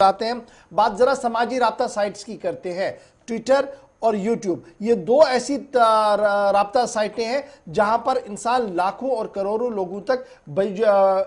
आते हैं। बात जरा समाजी राब्ता साइट्स की करते हैं। ट्विटर और यूट्यूब, ये दो ऐसी राब्ता साइटें हैं जहां पर इंसान लाखों और करोड़ों लोगों तक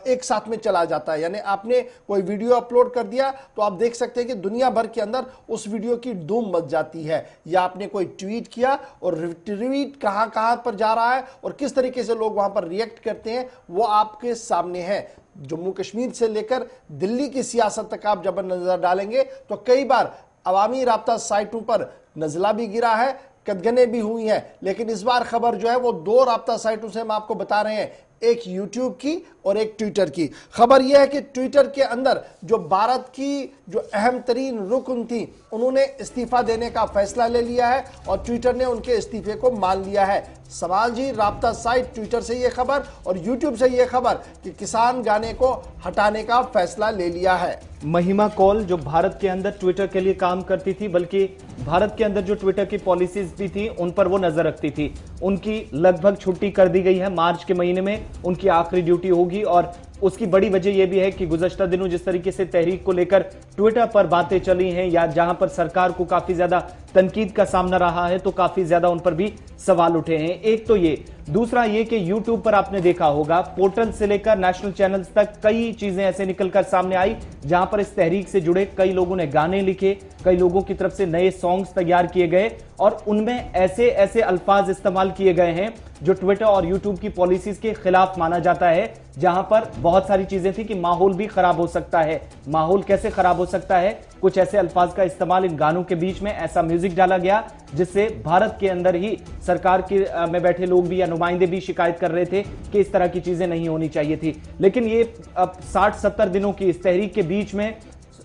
एक साथ में चला जाता है। यानी आपने कोई वीडियो अपलोड कर दिया तो आप देख सकते हैं कि दुनिया भर के अंदर उस वीडियो की धूम मच जाती है। या आपने कोई ट्वीट किया और ट्वीट कहां कहां पर जा रहा है और किस तरीके से लोग वहां पर रिएक्ट करते हैं वो आपके सामने है। जम्मू कश्मीर से लेकर दिल्ली की सियासत तक आप जब नजर डालेंगे तो कई बार अवामी राब्ता साइटों पर नजला भी गिरा है, कदगने भी हुई हैं। लेकिन इस बार खबर जो है वो दो राब्ता साइटों से हम आपको बता रहे हैं, एक यूट्यूब की और एक ट्विटर की। खबर यह है कि ट्विटर के अंदर जो भारत की जो अहम तरीन रुकन थी उन्होंने इस्तीफा देने का फैसला ले लिया है और ट्विटर ने उनके इस्तीफे को मान लिया है। समाजी राब्ता साइट ट्विटर से यह खबर और यूट्यूब से यह खबर कि किसान गाने को हटाने का फैसला ले लिया है। महिमा कौल जो भारत के अंदर ट्विटर के लिए काम करती थी, बल्कि भारत के अंदर जो ट्विटर की पॉलिसीज भी थी उन पर वो नजर रखती थी, उनकी लगभग छुट्टी कर दी गई है। मार्च के महीने में उनकी आखिरी ड्यूटी होगी और उसकी बड़ी वजह यह भी है कि गुज़श्ता दिनों जिस तरीके से तहरीक को लेकर ट्विटर पर बातें चली हैं या जहां पर सरकार को काफी ज्यादा तनकीद का सामना रहा है तो काफी ज्यादा उन पर भी सवाल उठे हैं। एक तो ये, दूसरा ये कि यूट्यूब पर आपने देखा होगा पोर्टल से लेकर नेशनल चैनल्स तक कई चीजें ऐसे निकलकर सामने आई जहां पर इस तहरीक से जुड़े कई लोगों ने गाने लिखे, कई लोगों की तरफ से नए सॉन्ग्स तैयार किए गए और उनमें ऐसे ऐसे अल्फाज इस्तेमाल किए गए हैं जो ट्विटर और यूट्यूब की पॉलिसीज के खिलाफ माना जाता है। जहां पर बहुत सारी चीजें थी कि माहौल भी खराब हो सकता है। माहौल कैसे खराब हो सकता है? कुछ ऐसे अल्फाज का इस्तेमाल इन गानों के बीच में, ऐसा म्यूजिक डाला गया जिससे भारत के अंदर ही सरकार की में बैठे लोग भी या नुमाइंदे भी शिकायत कर रहे थे कि इस तरह की चीजें नहीं होनी चाहिए थी। लेकिन ये अब 60-70 दिनों की इस तहरीक के बीच में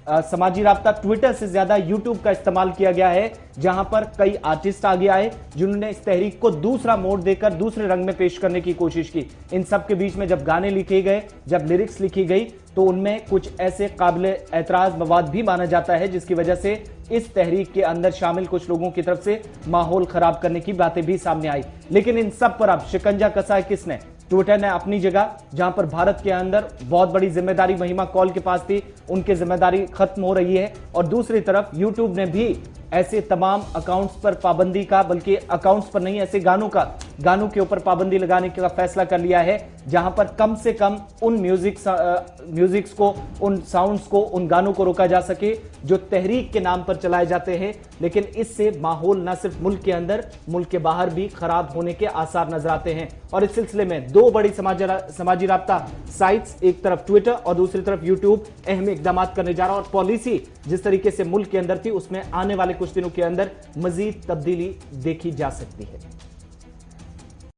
समाजी राब्ता ट्विटर से ज्यादा यूट्यूब का इस्तेमाल किया गया है, जहां पर कई आर्टिस्ट आगे आए जिन्होंने इस तहरीक को दूसरा मोड़ देकर दूसरे रंग में पेश करने की कोशिश की। इन सब के बीच में जब गाने लिखे गए, जब लिरिक्स लिखी गई तो उनमें कुछ ऐसे काबिले एतराज मवाद भी माना जाता है जिसकी वजह से इस तहरीक के अंदर शामिल कुछ लोगों की तरफ से माहौल खराब करने की बातें भी सामने आई। लेकिन इन सब पर अब शिकंजा कसा है किसने? ट्विटर ने अपनी जगह, जहां पर भारत के अंदर बहुत बड़ी जिम्मेदारी महिमा कौल के पास थी, उनकी जिम्मेदारी खत्म हो रही है। और दूसरी तरफ यूट्यूब ने भी ऐसे तमाम अकाउंट्स पर पाबंदी का, बल्कि अकाउंट्स पर नहीं, ऐसे गानों के ऊपर पाबंदी लगाने का फैसला कर लिया है जहां पर कम से कम उन म्यूजिक्स को, उन साउंड्स को, उन गानों को रोका जा सके जो तहरीक के नाम पर चलाए जाते हैं। लेकिन इससे माहौल न सिर्फ मुल्क के अंदर, मुल्क के बाहर भी खराब होने के आसार नजर आते हैं। और इस सिलसिले में दो बड़ी समाजी राब्ता साइट्स, एक तरफ ट्विटर और दूसरी तरफ यूट्यूब, अहम इकदाम करने जा रहा है और पॉलिसी जिस तरीके से मुल्क के अंदर थी उसमें आने वाले कुछ दिनों के अंदर मजीद तब्दीली देखी जा सकती है।